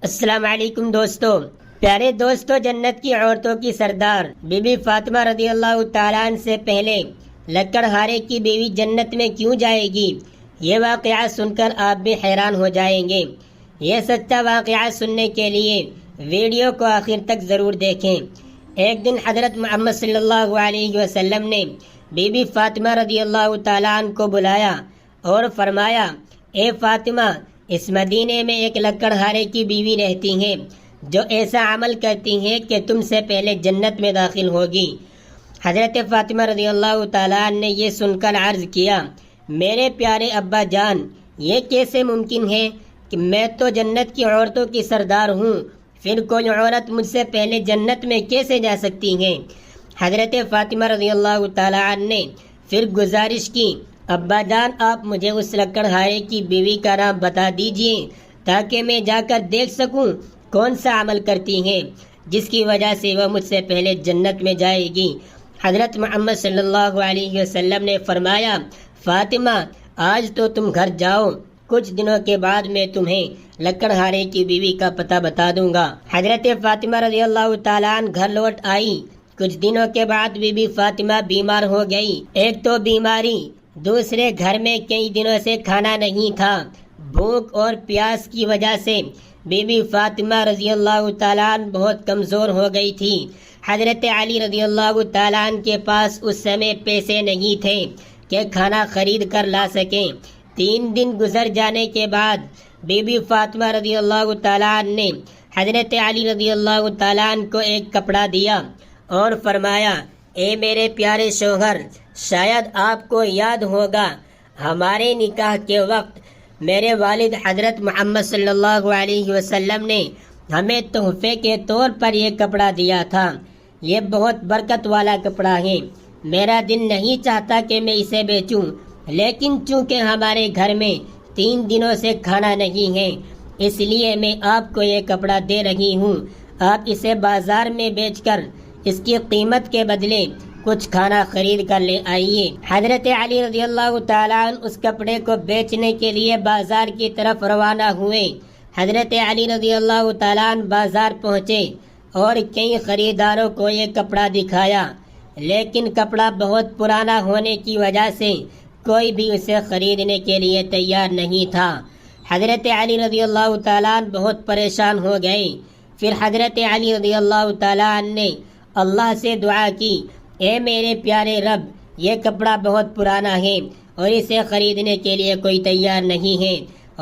السلام علیکم دوستو، پیارے دوستو، جنت کی عورتوں کی سردار بی بی فاطمہ رضی اللہ تعالیٰ عنہ سے پہلے لکڑہارے کی بیوی جنت میں کیوں جائے گی؟ یہ واقعہ سن کر آپ بھی حیران ہو جائیں گے۔ یہ سچا واقعہ سننے کے لیے ویڈیو کو آخر تک ضرور دیکھیں۔ ایک دن حضرت محمد صلی اللہ علیہ وسلم نے بی بی فاطمہ رضی اللہ تعالیٰ عنہ کو بلایا اور فرمایا، اے فاطمہ، اس مدینے میں ایک لکڑہارے کی بیوی رہتی ہیں جو ایسا عمل کرتی ہیں کہ تم سے پہلے جنت میں داخل ہوگی۔ حضرت فاطمہ رضی اللہ تعالیٰ عنہ نے یہ سن کر عرض کیا، میرے پیارے ابا جان، یہ کیسے ممکن ہے کہ میں تو جنت کی عورتوں کی سردار ہوں، پھر کوئی عورت مجھ سے پہلے جنت میں کیسے جا سکتی ہیں؟ حضرت فاطمہ رضی اللہ تعالیٰ عنہ نے پھر گزارش کی، ابا جان، آپ مجھے اس لکڑہارے کی بیوی کا نام بتا دیجئے تاکہ میں جا کر دیکھ سکوں کون سا عمل کرتی ہیں جس کی وجہ سے وہ مجھ سے پہلے جنت میں جائے گی۔ حضرت محمد صلی اللہ علیہ وسلم نے فرمایا، فاطمہ، آج تو تم گھر جاؤ، کچھ دنوں کے بعد میں تمہیں لکڑہارے کی بیوی کا پتہ بتا دوں گا۔ حضرت فاطمہ رضی اللہ تعالیٰ عنہ گھر لوٹ آئی۔ کچھ دنوں کے بعد بی بی فاطمہ بیمار ہو گئی۔ ایک تو بیماری، دوسرے گھر میں کئی دنوں سے کھانا نہیں تھا۔ بھوک اور پیاس کی وجہ سے بی بی فاطمہ رضی اللہ تعالیٰ عنہ بہت کمزور ہو گئی تھی۔ حضرت علی رضی اللہ تعالیٰ عنہ کے پاس اس سمے پیسے نہیں تھے کہ کھانا خرید کر لا سکیں۔ 3 دن گزر جانے کے بعد بی بی فاطمہ رضی اللہ تعالیٰ عنہ نے حضرت علی رضی اللہ تعالیٰ عنہ کو ایک کپڑا دیا اور فرمایا، اے میرے پیارے شوہر، شاید آپ کو یاد ہوگا ہمارے نکاح کے وقت میرے والد حضرت محمد صلی اللہ علیہ وسلم نے ہمیں تحفے کے طور پر یہ کپڑا دیا تھا۔ یہ بہت برکت والا کپڑا ہے۔ میرا دل نہیں چاہتا کہ میں اسے بیچوں، لیکن چونکہ ہمارے گھر میں 3 دنوں سے کھانا نہیں ہے، اس لیے میں آپ کو یہ کپڑا دے رہی ہوں۔ آپ اسے بازار میں بیچ کر اس کی قیمت کے بدلے کچھ کھانا خرید کر لے آئیے۔ حضرت علی رضی اللہ تعالیٰ عنہ اس کپڑے کو بیچنے کے لیے بازار کی طرف روانہ ہوئے۔ حضرت علی رضی اللہ تعالیٰ عنہ بازار پہنچے اور کئی خریداروں کو یہ کپڑا دکھایا، لیکن کپڑا بہت پرانا ہونے کی وجہ سے کوئی بھی اسے خریدنے کے لیے تیار نہیں تھا۔ حضرت علی رضی اللہ تعالیٰ عنہ بہت پریشان ہو گئے۔ پھر حضرت علی رضی اللہ تعالیٰ عنہ نے اللہ سے دعا کی، اے میرے پیارے رب، یہ کپڑا بہت پرانا ہے اور اسے خریدنے کے لیے کوئی تیار نہیں ہے،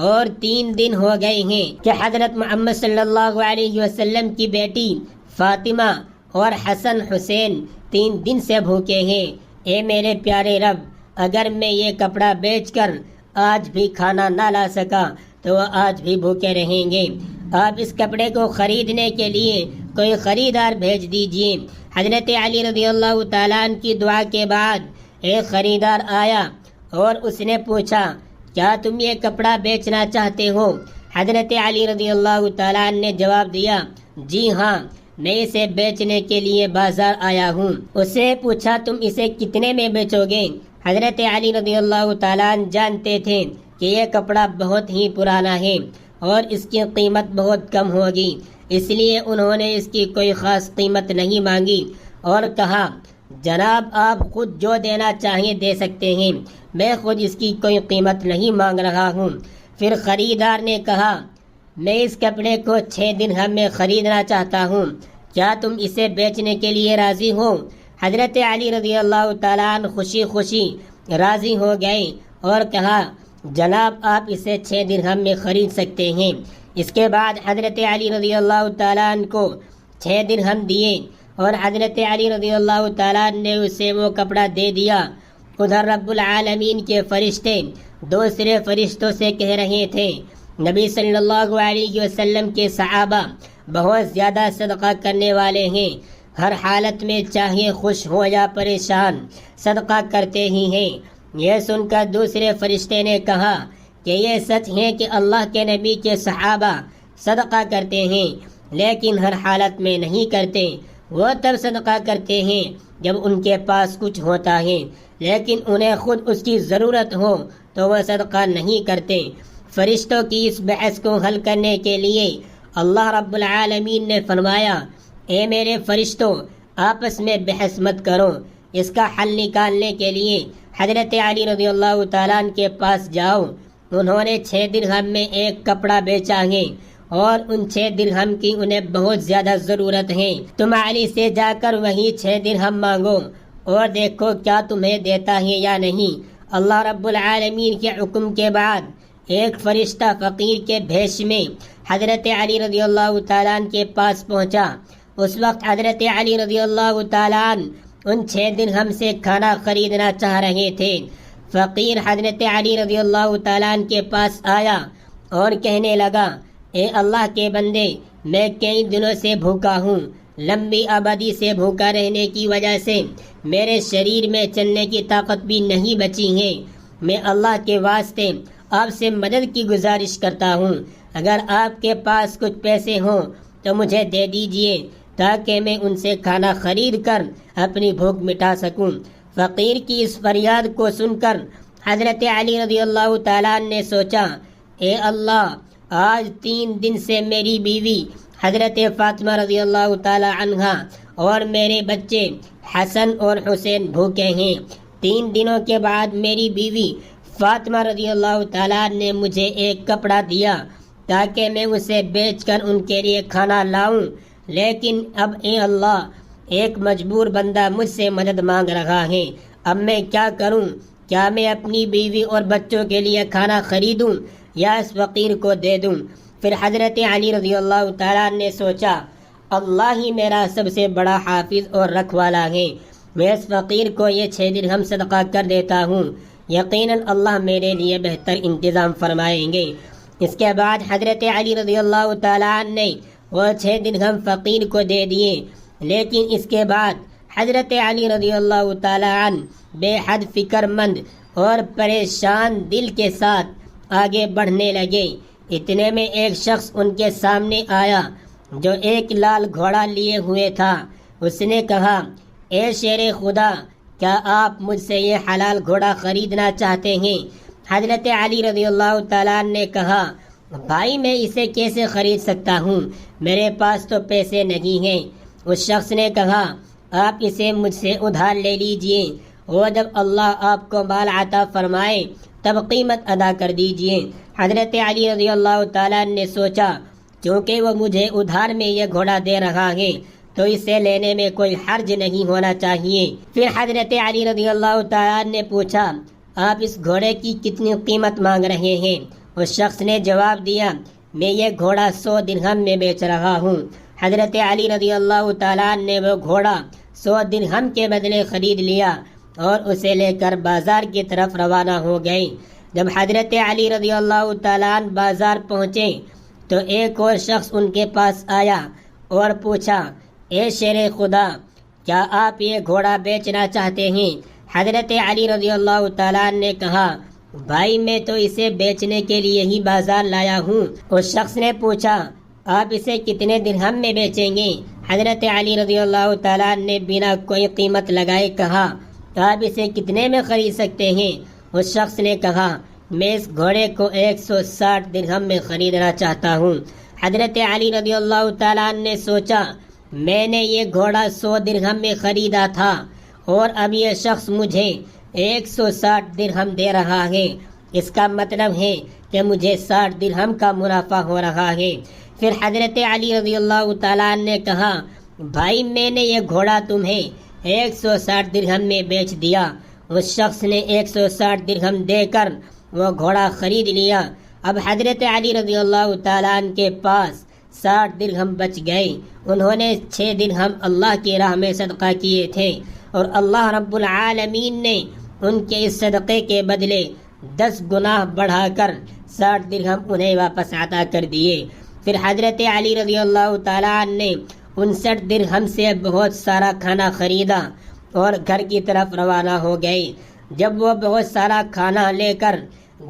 اور 3 دن ہو گئے ہیں کہ حضرت محمد صلی اللہ علیہ وسلم کی بیٹی فاطمہ اور حسن حسین 3 دن سے بھوکے ہیں۔ اے میرے پیارے رب، اگر میں یہ کپڑا بیچ کر آج بھی کھانا نہ لا سکا تو وہ آج بھی بھوکے رہیں گے۔ آپ اس کپڑے کو خریدنے کے لیے کوئی خریدار بھیج دیجیے۔ حضرت علی رضی اللہ تعالیٰ عنہ کی دعا کے بعد ایک خریدار آیا اور اس نے پوچھا، کیا تم یہ کپڑا بیچنا چاہتے ہو؟ حضرت علی رضی اللہ تعالیٰ عنہ نے جواب دیا، جی ہاں، میں اسے بیچنے کے لیے بازار آیا ہوں۔ اسے پوچھا، تم اسے کتنے میں بیچو گے؟ حضرت علی رضی اللہ تعالیٰ عنہ جانتے تھے کہ یہ کپڑا بہت ہی پرانا ہے اور اس کی قیمت بہت کم ہوگی، اس لیے انہوں نے اس کی کوئی خاص قیمت نہیں مانگی اور کہا، جناب، آپ خود جو دینا چاہیں دے سکتے ہیں، میں خود اس کی کوئی قیمت نہیں مانگ رہا ہوں۔ پھر خریدار نے کہا، میں اس کپڑے کو 6 درہم میں خریدنا چاہتا ہوں، کیا تم اسے بیچنے کے لیے راضی ہو؟ حضرت علی رضی اللہ تعالیٰ عنہ خوشی خوشی راضی ہو گئے اور کہا، جناب، آپ اسے 6 درہم میں خرید سکتے ہیں۔ اس کے بعد حضرت علی رضی اللہ تعالیٰ عنہ کو 6 درہم دیے اور حضرت علی رضی اللہ تعالیٰ عنہ نے اسے وہ کپڑا دے دیا۔ ادھر رب العالمین کے فرشتے دوسرے فرشتوں سے کہہ رہے تھے، نبی صلی اللہ علیہ وسلم کے صحابہ بہت زیادہ صدقہ کرنے والے ہیں، ہر حالت میں چاہے خوش ہو یا پریشان صدقہ کرتے ہی ہیں۔ یہ سن کر دوسرے فرشتے نے کہا کہ یہ سچ ہے کہ اللہ کے نبی کے صحابہ صدقہ کرتے ہیں، لیکن ہر حالت میں نہیں کرتے۔ وہ تب صدقہ کرتے ہیں جب ان کے پاس کچھ ہوتا ہے، لیکن انہیں خود اس کی ضرورت ہو تو وہ صدقہ نہیں کرتے۔ فرشتوں کی اس بحث کو حل کرنے کے لیے اللہ رب العالمین نے فرمایا اے میرے فرشتوں آپس میں بحث مت کرو، اس کا حل نکالنے کے لیے حضرت علی رضی اللہ تعالیٰ عنہ کے پاس جاؤ۔ انہوں نے 6 درہم میں ایک کپڑا بیچا ہے اور ان 6 درہم کی انہیں بہت زیادہ ضرورت ہے، تم علی سے جا کر وہی 6 درہم مانگو اور دیکھو کیا تمہیں دیتا ہے یا نہیں۔ اللہ رب العالمین کے حکم کے بعد ایک فرشتہ فقیر کے بھیش میں حضرت علی رضی اللہ تعالیٰ عنہ کے پاس پہنچا۔ اس وقت حضرت علی رضی اللہ تعالیٰ عنہ ان 6 درہم سے کھانا خریدنا چاہ رہے تھے۔ فقیر حضرت علی رضی اللہ تعالیٰ عنہ کے پاس آیا اور کہنے لگا اے اللہ کے بندے، میں کئی دنوں سے بھوکا ہوں، لمبی آبادی سے بھوکا رہنے کی وجہ سے میرے شریر میں چلنے کی طاقت بھی نہیں بچی ہے۔ میں اللہ کے واسطے آپ سے مدد کی گزارش کرتا ہوں، اگر آپ کے پاس کچھ پیسے ہوں تو مجھے دے دیجئے تاکہ میں ان سے کھانا خرید کر اپنی بھوک مٹا سکوں۔ فقیر کی اس فریاد کو سن کر حضرت علی رضی اللہ تعالیٰ نے سوچا اے اللہ، آج 3 دن سے میری بیوی حضرت فاطمہ رضی اللہ تعالیٰ عنہا اور میرے بچے حسن اور حسین بھوکے ہیں۔ 3 دنوں کے بعد میری بیوی فاطمہ رضی اللہ تعالیٰ نے مجھے ایک کپڑا دیا تاکہ میں اسے بیچ کر ان کے لیے کھانا لاؤں، لیکن اب اے اللہ، ایک مجبور بندہ مجھ سے مدد مانگ رہا ہے، اب میں کیا کروں؟ کیا میں اپنی بیوی اور بچوں کے لیے کھانا خریدوں یا اس فقیر کو دے دوں؟ پھر حضرت علی رضی اللہ تعالیٰ نے سوچا اللہ ہی میرا سب سے بڑا حافظ اور رکھوالا ہے، میں اس فقیر کو یہ 6 درہم صدقہ کر دیتا ہوں، یقیناً اللہ میرے لیے بہتر انتظام فرمائیں گے۔ اس کے بعد حضرت علی رضی اللہ تعالیٰ نے وہ 6 درہم فقیر کو دے دیے، لیکن اس کے بعد حضرت علی رضی اللہ تعالیٰ عنہ بے حد فکر مند اور پریشان دل کے ساتھ آگے بڑھنے لگے۔ اتنے میں ایک شخص ان کے سامنے آیا جو ایک لال گھوڑا لیے ہوئے تھا۔ اس نے کہا اے شیر خدا، کیا آپ مجھ سے یہ حلال گھوڑا خریدنا چاہتے ہیں؟ حضرت علی رضی اللہ تعالیٰ نے کہا بھائی میں اسے کیسے خرید سکتا ہوں، میرے پاس تو پیسے نہیں ہیں۔ اس شخص نے کہا آپ اسے مجھ سے ادھار لے لیجئے، اور جب اللہ آپ کو مال عطا فرمائے تب قیمت ادا کر دیجئے۔ حضرت علی رضی اللہ تعالیٰ نے سوچا چونکہ وہ مجھے ادھار میں یہ گھوڑا دے رہا ہے تو اسے لینے میں کوئی حرج نہیں ہونا چاہیے۔ پھر حضرت علی رضی اللہ تعالیٰ نے پوچھا آپ اس گھوڑے کی کتنی قیمت مانگ رہے ہیں؟ اس شخص نے جواب دیا میں یہ گھوڑا 100 درہم میں بیچ رہا ہوں۔ حضرت علی رضی اللہ تعالیٰ نے وہ گھوڑا 100 درہم کے بدلے خرید لیا اور اسے لے کر بازار کی طرف روانہ ہو گئے۔ جب حضرت علی رضی اللہ تعالیٰ بازار پہنچے تو ایک اور شخص ان کے پاس آیا اور پوچھا اے شیر خدا، کیا آپ یہ گھوڑا بیچنا چاہتے ہیں؟ حضرت علی رضی اللہ تعالیٰ نے کہا بھائی میں تو اسے بیچنے کے لیے ہی بازار لایا ہوں۔ اس شخص نے پوچھا آپ اسے کتنے درہم میں بیچیں گے؟ حضرت علی رضی اللہ تعالیٰ نے بنا کوئی قیمت لگائے کہا آپ اسے کتنے میں خرید سکتے ہیں؟ اس شخص نے کہا میں اس گھوڑے کو 160 درہم میں خریدنا چاہتا ہوں۔ حضرت علی رضی اللہ تعالیٰ نے سوچا میں نے یہ گھوڑا 100 درہم میں خریدا تھا اور اب یہ شخص مجھے 160 درہم دے رہا ہے، اس کا مطلب ہے کہ مجھے 60 درہم کا منافع ہو رہا ہے۔ پھر حضرت علی رضی اللہ تعالیٰ نے کہا بھائی میں نے یہ گھوڑا تمہیں 160 درہم میں بیچ دیا۔ اس شخص نے 160 درہم دے کر وہ گھوڑا خرید لیا۔ اب حضرت علی رضی اللہ تعالیٰ کے پاس 60 درہم بچ گئے۔ انہوں نے 6 درہم اللہ کی راہ میں صدقہ کیے تھے اور اللہ رب العالمین نے ان کے اس صدقے کے بدلے 10 گنا بڑھا کر 60 درہم انہیں واپس عطا کر دیے۔ پھر حضرت علی رضی اللہ تعالیٰ نے 59 درہم سے بہت سارا کھانا خریدا اور گھر کی طرف روانہ ہو گئے۔ جب وہ بہت سارا کھانا لے کر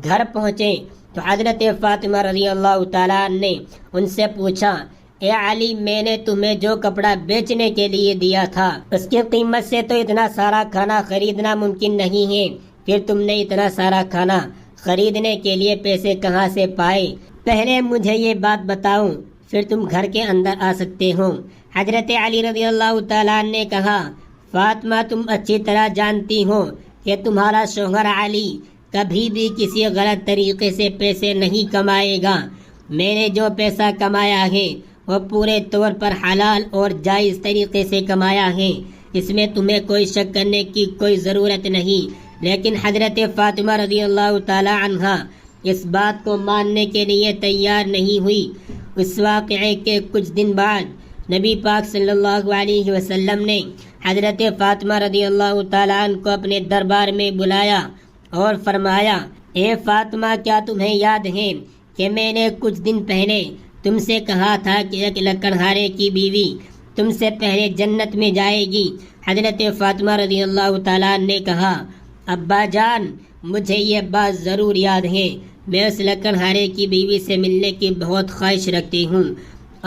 گھر پہنچے تو حضرت فاطمہ رضی اللہ تعالیٰ نے ان سے پوچھا اے علی میں نے تمہیں جو کپڑا بیچنے کے لیے دیا تھا اس کی قیمت سے تو اتنا سارا کھانا خریدنا ممکن نہیں ہے، پھر تم نے اتنا سارا کھانا خریدنے کے لیے پیسے کہاں سے پائے؟ پہلے مجھے یہ بات بتاؤ پھر تم گھر کے اندر آ سکتے ہو۔ حضرت علی رضی اللہ تعالیٰ عنہ نے کہا، فاطمہ تم اچھی طرح جانتی ہو کہ تمہارا شوہر علی کبھی بھی کسی غلط طریقے سے پیسے نہیں کمائے گا۔ میں نے جو پیسہ کمایا ہے وہ پورے طور پر حلال اور جائز طریقے سے کمایا ہے، اس میں تمہیں کوئی شک کرنے کی کوئی ضرورت نہیں۔ لیکن حضرت فاطمہ رضی اللہ تعالی عنہا اس بات کو ماننے کے لیے تیار نہیں ہوئی۔ اس واقعے کے کچھ دن بعد نبی پاک صلی اللہ علیہ وسلم نے حضرت فاطمہ رضی اللہ تعالیٰ عنہ کو اپنے دربار میں بلایا اور فرمایا، اے فاطمہ، کیا تمہیں یاد ہے کہ میں نے کچھ دن پہلے تم سے کہا تھا کہ ایک لکڑہارے کی بیوی تم سے پہلے جنت میں جائے گی؟ حضرت فاطمہ رضی اللہ تعالیٰ عنہ نے کہا، ابا جان، مجھے یہ بات ضرور یاد ہے، میں اس لکڑہارے کی بیوی سے ملنے کی بہت خواہش رکھتی ہوں۔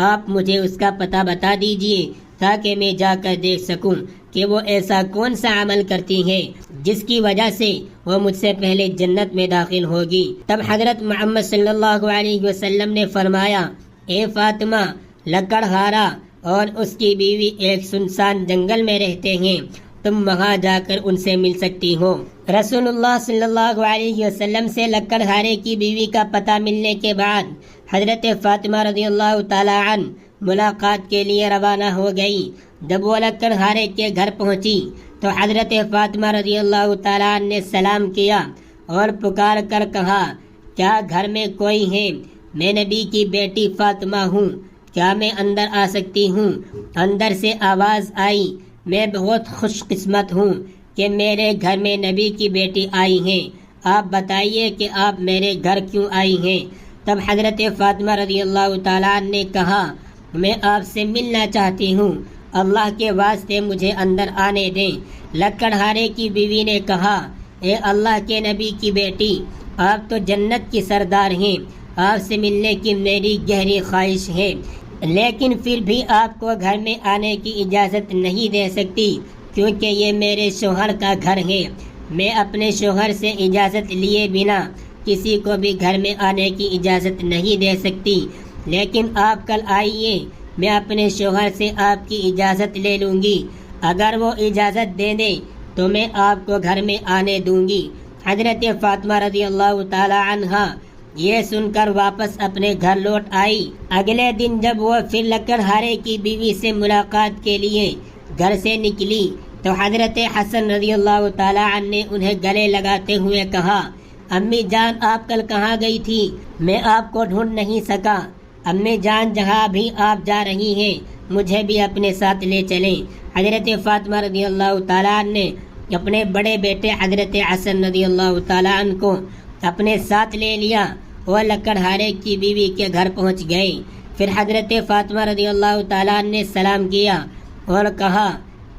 آپ مجھے اس کا پتہ بتا دیجئے تاکہ میں جا کر دیکھ سکوں کہ وہ ایسا کون سا عمل کرتی ہے جس کی وجہ سے وہ مجھ سے پہلے جنت میں داخل ہوگی۔ تب حضرت محمد صلی اللہ علیہ وسلم نے فرمایا، اے فاطمہ، لکڑہارا اور اس کی بیوی ایک سنسان جنگل میں رہتے ہیں، تم وہاں جا کر ان سے مل سکتی ہو۔ رسول اللہ صلی اللہ علیہ وسلم سے لکڑہارے کی بیوی کا پتہ ملنے کے بعد حضرت فاطمہ رضی اللہ تعالی عنہ ملاقات کے لیے روانہ ہو گئی۔ جب وہ لکڑہارے کے گھر پہنچی تو حضرت فاطمہ رضی اللہ تعالی عنہ نے سلام کیا اور پکار کر کہا، کیا گھر میں کوئی ہے؟ میں نبی کی بیٹی فاطمہ ہوں، کیا میں اندر آ سکتی ہوں؟ اندر سے آواز آئی، میں بہت خوش قسمت ہوں کہ میرے گھر میں نبی کی بیٹی آئی ہیں، آپ بتائیے کہ آپ میرے گھر کیوں آئی ہیں؟ تب حضرت فاطمہ رضی اللہ تعالیٰ عنہ نے کہا، میں آپ سے ملنا چاہتی ہوں، اللہ کے واسطے مجھے اندر آنے دیں۔ لکڑہارے کی بیوی نے کہا، اے اللہ کے نبی کی بیٹی، آپ تو جنت کی سردار ہیں، آپ سے ملنے کی میری گہری خواہش ہے، لیکن پھر بھی آپ کو گھر میں آنے کی اجازت نہیں دے سکتی کیونکہ یہ میرے شوہر کا گھر ہے۔ میں اپنے شوہر سے اجازت لیے بنا کسی کو بھی گھر میں آنے کی اجازت نہیں دے سکتی، لیکن آپ کل آئیے، میں اپنے شوہر سے آپ کی اجازت لے لوں گی، اگر وہ اجازت دے دیں تو میں آپ کو گھر میں آنے دوں گی۔ حضرت فاطمہ رضی اللہ تعالی عنہا یہ سن کر واپس اپنے گھر لوٹ آئی۔ اگلے دن جب وہ پھر لکڑہارے کی بیوی سے ملاقات کے لیے گھر سے نکلی تو حضرت حسن رضی اللہ تعالی عنہ نے انہیں گلے لگاتے ہوئے کہا، امی جان، آپ کل کہاں گئی تھی؟ میں آپ کو ڈھونڈ نہیں سکا۔ امی جان، جہاں بھی آپ جا رہی ہیں مجھے بھی اپنے ساتھ لے چلیں۔ حضرت فاطمہ رضی اللہ تعالیٰ عنہ نے اپنے بڑے بیٹے حضرت حسن رضی اللہ تعالیٰ عنہ کو اپنے ساتھ لے لیا۔ وہ لکڑہارے کی بیوی کے گھر پہنچ گئے۔ پھر حضرت فاطمہ رضی اللہ تعالیٰ عنہ نے سلام کیا اور کہا،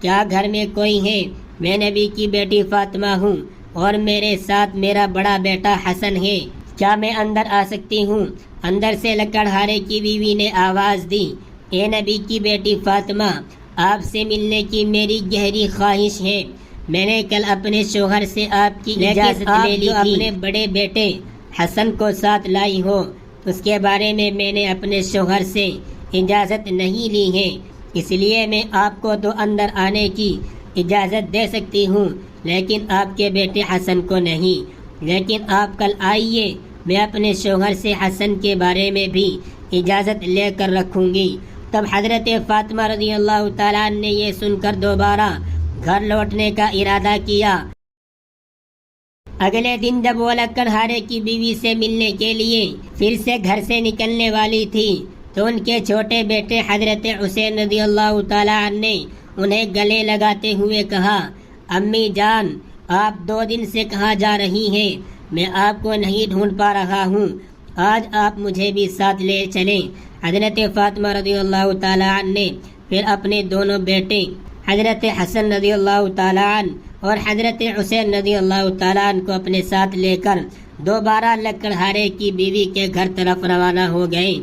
کیا گھر میں کوئی ہے؟ میں نبی کی بیٹی فاطمہ ہوں اور میرے ساتھ میرا بڑا بیٹا حسن ہے، کیا میں اندر آ سکتی ہوں؟ اندر سے لکڑہارے کی بیوی نے آواز دی، اے نبی کی بیٹی فاطمہ، آپ سے ملنے کی میری گہری خواہش ہے، میں نے کل اپنے شوہر سے آپ کی اجازت لے لی تھی، اپنے بڑے بیٹے حسن کو ساتھ لائی ہو اس کے بارے میں نے اپنے شوہر سے اجازت نہیں لی ہے، اس لیے میں آپ کو تو اندر آنے کی اجازت دے سکتی ہوں لیکن آپ کے بیٹے حسن کو نہیں۔ لیکن آپ کل آئیے، میں اپنے شوہر سے حسن کے بارے میں بھی اجازت لے کر رکھوں گی۔ تب حضرت فاطمہ رضی اللہ تعالیٰ عنہ نے یہ سن کر دوبارہ گھر لوٹنے کا ارادہ کیا۔ اگلے دن جب وہ لکڑہارے کی بیوی سے ملنے کے لیے پھر سے گھر سے نکلنے والی تھی تو ان کے چھوٹے بیٹے حضرت حسین رضی اللہ تعالیٰ عنہ نے انہیں گلے لگاتے ہوئے کہا، امی جان، آپ 2 دن سے کہاں جا رہی ہیں؟ میں آپ کو نہیں ڈھونڈ پا رہا ہوں، آج آپ مجھے بھی ساتھ لے چلیں۔ حضرت فاطمہ رضی اللہ تعالیٰ عنہ نے پھر اپنے دونوں بیٹے حضرت حسن رضی اللہ تعالیٰ عنہ اور حضرت حسین رضی اللہ تعالیٰ عنہ کو اپنے ساتھ لے کر دوبارہ لکڑہارے کی بیوی کے گھر طرف روانہ ہو گئے۔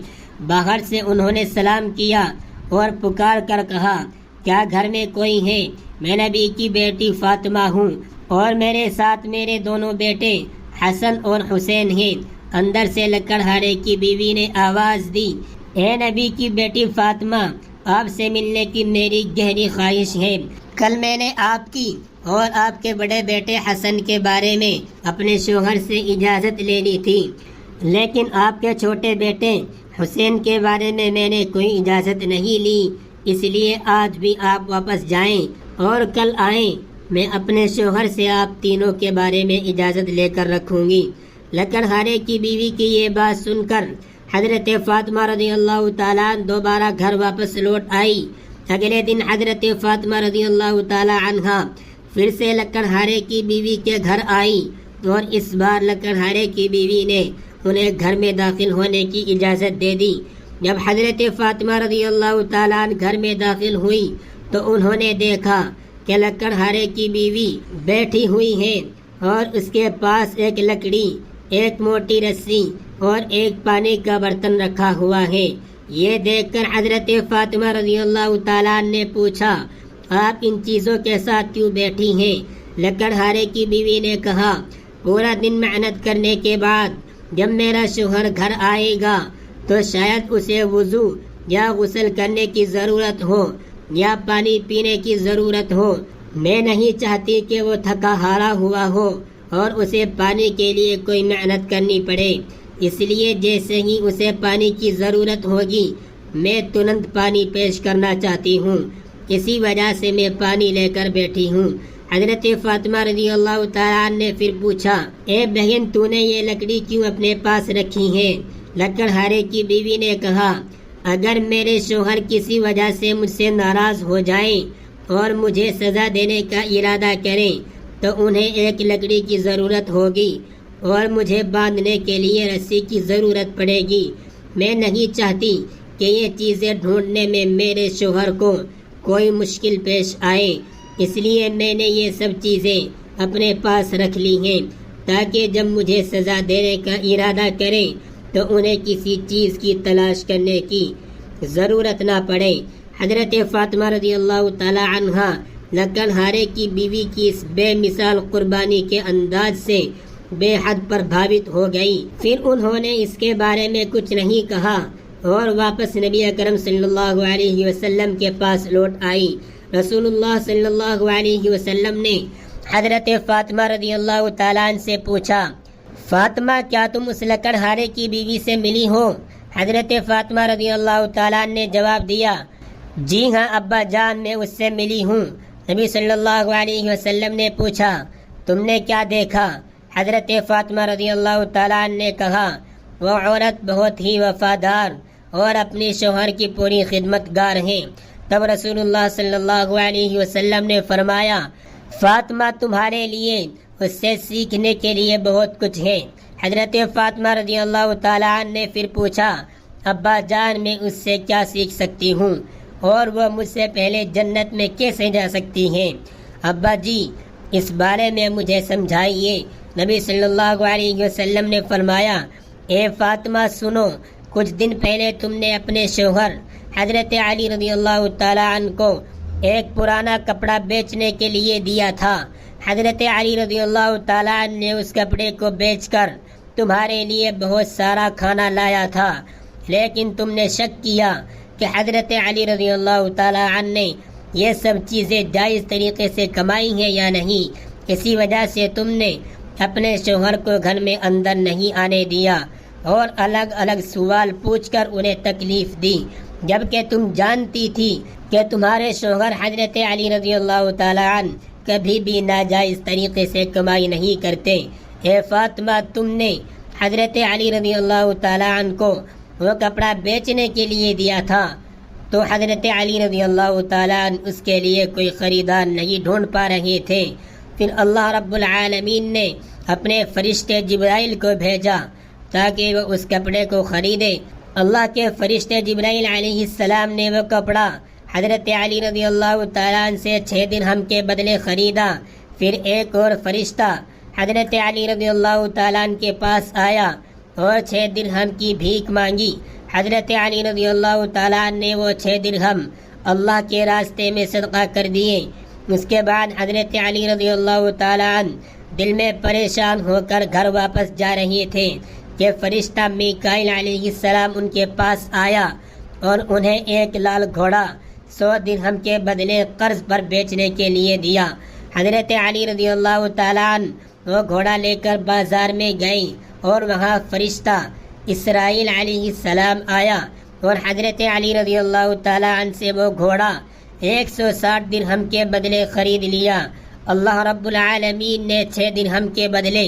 باہر سے انہوں نے سلام کیا اور پکار کر کہا، کیا گھر میں کوئی ہے؟ میں نبی کی بیٹی فاطمہ ہوں اور میرے ساتھ میرے دونوں بیٹے حسن اور حسین ہیں۔ اندر سے لکڑہارے کی بیوی نے آواز دی، اے نبی کی بیٹی فاطمہ، آپ سے ملنے کی میری گہری خواہش ہے۔ کل میں نے آپ کی اور آپ کے بڑے بیٹے حسن کے بارے میں اپنے شوہر سے اجازت لے لی تھی، لیکن آپ کے چھوٹے بیٹے حسین کے بارے میں نے کوئی اجازت نہیں لی، اس لیے آج بھی آپ واپس جائیں اور کل آئیں، میں اپنے شوہر سے آپ تینوں کے بارے میں اجازت لے کر رکھوں گی۔ لکڑہارے کی بیوی کی یہ بات سن کر حضرت فاطمہ رضی اللہ تعالیٰ عنہ دوبارہ گھر واپس لوٹ آئی۔ اگلے دن حضرت فاطمہ رضی اللہ تعالیٰ عنہ پھر سے لکڑہارے کی بیوی کے گھر آئی اور اس بار لکڑہارے کی بیوی نے انہیں گھر میں داخل ہونے کی اجازت دے دی۔ جب حضرت فاطمہ رضی اللہ تعالیٰ عنہ گھر میں داخل ہوئی تو انہوں نے دیکھا کہ لکڑہارے کی بیوی بیٹھی ہوئی ہے اور اس کے پاس ایک لکڑی، ایک موٹی رسی اور ایک پانی کا برتن رکھا ہوا ہے۔ یہ دیکھ کر حضرت فاطمہ رضی اللہ تعالیٰ عنہ نے پوچھا، آپ ان چیزوں کے ساتھ کیوں بیٹھی ہیں؟ لکڑہارے کی بیوی نے کہا، پورا دن محنت کرنے کے بعد جب میرا شوہر گھر آئے گا تو شاید اسے وضو یا غسل کرنے کی ضرورت ہو یا پانی پینے کی ضرورت ہو۔ میں نہیں چاہتی کہ وہ تھکا ہارا ہوا ہو اور اسے پانی کے لیے کوئی محنت کرنی پڑے، اس لیے جیسے ہی اسے پانی کی ضرورت ہوگی میں ترنت پانی پیش کرنا چاہتی ہوں، اسی وجہ سے میں پانی لے کر بیٹھی ہوں۔ حضرت فاطمہ رضی اللہ تعالیٰ عنہ نے پھر پوچھا، اے بہن تو نے یہ لکڑی کیوں اپنے پاس رکھی ہے؟ لکڑہارے کی بیوی نے کہا، اگر میرے شوہر کسی وجہ سے مجھ سے ناراض ہو جائیں اور مجھے سزا دینے کا ارادہ کریں تو انہیں ایک لکڑی کی ضرورت ہوگی اور مجھے باندھنے کے لیے رسی کی ضرورت پڑے گی۔ میں نہیں چاہتی کہ یہ چیزیں ڈھونڈنے میں میرے شوہر کو کوئی مشکل پیش آئے، اس لیے میں نے یہ سب چیزیں اپنے پاس رکھ لی ہیں تاکہ جب مجھے سزا دینے کا ارادہ کریں تو انہیں کسی چیز کی تلاش کرنے کی ضرورت نہ پڑے۔ حضرت فاطمہ رضی اللہ تعالی عنہا لکڑہارے کی بیوی کی اس بے مثال قربانی کے انداز سے بے حد پربھاوت ہو گئی۔ پھر انہوں نے اس کے بارے میں کچھ نہیں کہا اور واپس نبی اکرم صلی اللہ علیہ وسلم کے پاس لوٹ آئی۔ رسول اللہ صلی اللہ علیہ وسلم نے حضرت فاطمہ رضی اللہ تعالیٰ عنہ سے پوچھا، فاطمہ کیا تم اس لکڑہارے کی بیوی سے ملی ہو؟ حضرت فاطمہ رضی اللہ تعالیٰ عنہ نے جواب دیا، جی ہاں ابا جان، میں اس سے ملی ہوں۔ نبی صلی اللہ علیہ وسلم نے پوچھا، تم نے کیا دیکھا؟ حضرت فاطمہ رضی اللہ تعالیٰ عنہ نے کہا، وہ عورت بہت ہی وفادار اور اپنی شوہر کی پوری خدمت گار ہیں۔ تب رسول اللہ صلی اللہ علیہ وسلم نے فرمایا، فاطمہ تمہارے لیے اس سے سیکھنے کے لیے بہت کچھ ہے۔ حضرت فاطمہ رضی اللہ تعالیٰ عنہ نے پھر پوچھا، ابا جان میں اس سے کیا سیکھ سکتی ہوں اور وہ مجھ سے پہلے جنت میں کیسے جا سکتی ہیں؟ ابا جی اس بارے میں مجھے سمجھائیے۔ نبی صلی اللہ علیہ وسلم نے فرمایا، اے فاطمہ سنو، کچھ دن پہلے تم نے اپنے شوہر حضرت علی رضی اللہ تعالیٰ عنہ کو ایک پرانا کپڑا بیچنے کے لیے دیا تھا۔ حضرت علی رضی اللہ تعالیٰ عنہ نے اس کپڑے کو بیچ کر تمہارے لیے بہت سارا کھانا لایا تھا، لیکن تم نے شک کیا کہ حضرت علی رضی اللہ تعالیٰ عنہ نے یہ سب چیزیں جائز طریقے سے کمائی ہیں یا نہیں، اسی وجہ سے تم نے اپنے شوہر کو گھر میں اندر نہیں آنے دیا اور الگ الگ سوال پوچھ کر انہیں تکلیف دی، جبکہ تم جانتی تھی کہ تمہارے شوہر حضرت علی رضی اللہ تعالیٰ عنہ کبھی بھی ناجائز طریقے سے کمائی نہیں کرتے۔ اے فاطمہ تم نے حضرت علی رضی اللہ تعالیٰ عنہ کو وہ کپڑا بیچنے کے لیے دیا تھا تو حضرت علی رضی اللہ تعالیٰ عنہ اس کے لیے کوئی خریدار نہیں ڈھونڈ پا رہے تھے۔ پھر اللہ رب العالمین نے اپنے فرشتے جبرائیل کو بھیجا تاکہ وہ اس کپڑے کو خریدے۔ اللہ کے فرشتے جبرائیل علیہ السلام نے وہ کپڑا حضرت علی رضی اللہ تعالیٰ عنہ سے 6 درہم کے بدلے خریدا۔ پھر ایک اور فرشتہ حضرت علی رضی اللہ تعالیٰ عنہ کے پاس آیا اور 6 درہم کی بھیک مانگی۔ حضرت علی رضی اللہ تعالیٰ عنہ نے وہ 6 درہم اللہ کے راستے میں صدقہ کر دیے۔ اس کے بعد حضرت علی رضی اللہ تعالیٰ عنہ دل میں پریشان ہو کر گھر واپس جا رہے تھے کہ فرشتہ میکائیل علیہ السلام ان کے پاس آیا اور انہیں ایک لال گھوڑا 100 درہم کے بدلے قرض پر بیچنے کے لیے دیا۔ حضرت علی رضی اللہ تعالیٰ عنہ وہ گھوڑا لے کر بازار میں گئے اور وہاں فرشتہ اسرائیل علیہ السلام آیا اور حضرت علی رضی اللہ تعالیٰ عنہ سے وہ گھوڑا 160 درہم کے بدلے خرید لیا۔ اللہ رب العالمین نے 6 درہم کے بدلے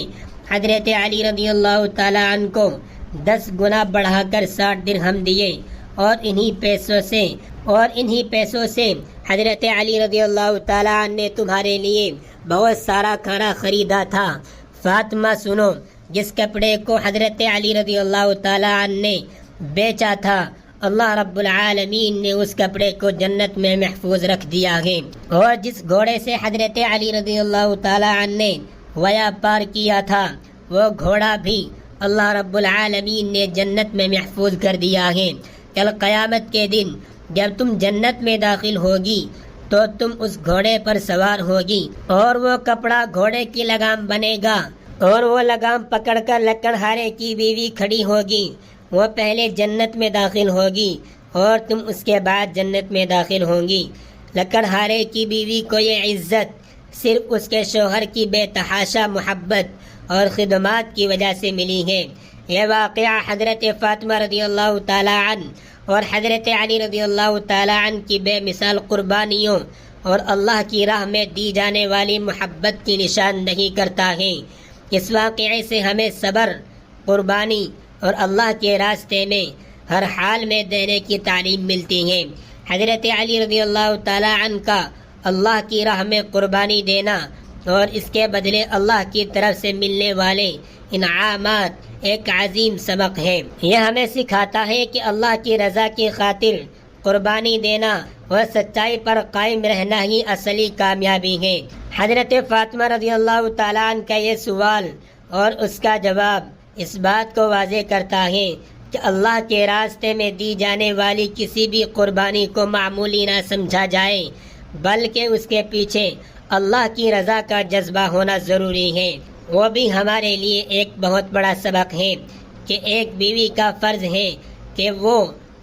حضرت علی رضی اللہ تعالیٰ عنہ کو 10 گنا بڑھا کر 60 درہم دیے، اور انہی پیسوں سے حضرت علی رضی اللہ تعالیٰ عنہ نے تمہارے لیے بہت سارا کھانا خریدا تھا۔ فاطمہ سنو، جس کپڑے کو حضرت علی رضی اللہ تعالیٰ عنہ نے بیچا تھا، اللہ رب العالمین نے اس کپڑے کو جنت میں محفوظ رکھ دیا ہے، اور جس گھوڑے سے حضرت علی رضی اللہ تعالیٰ عنہ نے ویاپار کیا تھا، وہ گھوڑا بھی اللہ رب العالمین نے جنت میں محفوظ کر دیا ہے۔ کل قیامت کے دن جب تم جنت میں داخل ہوگی تو تم اس گھوڑے پر سوار ہوگی، اور وہ کپڑا گھوڑے کی لگام بنے گا، اور وہ لگام پکڑ کر لکڑہارے کی بیوی کھڑی ہوگی۔ وہ پہلے جنت میں داخل ہوگی اور تم اس کے بعد جنت میں داخل ہوں گی۔ لکڑہارے کی بیوی کو یہ عزت صرف اس کے شوہر کی بے تحاشا محبت اور خدمات کی وجہ سے ملی ہے۔ یہ واقعہ حضرت فاطمہ رضی اللہ تعالیٰ عنہ اور حضرت علی رضی اللہ تعالیٰ عنہ کی بے مثال قربانیوں اور اللہ کی راہ میں دی جانے والی محبت کی نشاندہی کرتا ہے۔ اس واقعے سے ہمیں صبر، قربانی اور اللہ کے راستے میں ہر حال میں دینے کی تعلیم ملتی ہے۔ حضرت علی رضی اللہ تعالیٰ عنہ کا اللہ کی راہ میں قربانی دینا اور اس کے بدلے اللہ کی طرف سے ملنے والے انعامات ایک عظیم سبق ہے۔ یہ ہمیں سکھاتا ہے کہ اللہ کی رضا کی خاطر قربانی دینا اور سچائی پر قائم رہنا ہی اصلی کامیابی ہے۔ حضرت فاطمہ رضی اللہ تعالیٰ عنہ کا یہ سوال اور اس کا جواب اس بات کو واضح کرتا ہے کہ اللہ کے راستے میں دی جانے والی کسی بھی قربانی کو معمولی نہ سمجھا جائے، بلکہ اس کے پیچھے اللہ کی رضا کا جذبہ ہونا ضروری ہے۔ وہ بھی ہمارے لیے ایک بہت بڑا سبق ہے کہ ایک بیوی کا فرض ہے کہ وہ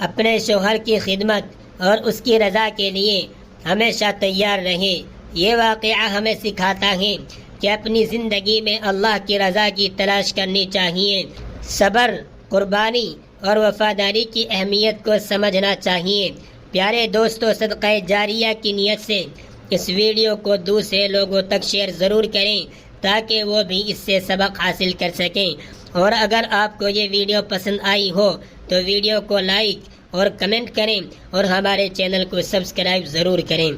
اپنے شوہر کی خدمت اور اس کی رضا کے لیے ہمیشہ تیار رہے۔ یہ واقعہ ہمیں سکھاتا ہے کہ اپنی زندگی میں اللہ کی رضا کی تلاش کرنی چاہیے، صبر، قربانی اور وفاداری کی اہمیت کو سمجھنا چاہیے۔ پیارے دوستو، صدقہ جاریہ کی نیت سے اس ویڈیو کو دوسرے لوگوں تک شیئر ضرور کریں تاکہ وہ بھی اس سے سبق حاصل کر سکیں، اور اگر آپ کو یہ ویڈیو پسند آئی ہو تو ویڈیو کو لائک اور کمنٹ کریں اور ہمارے چینل کو سبسکرائب ضرور کریں۔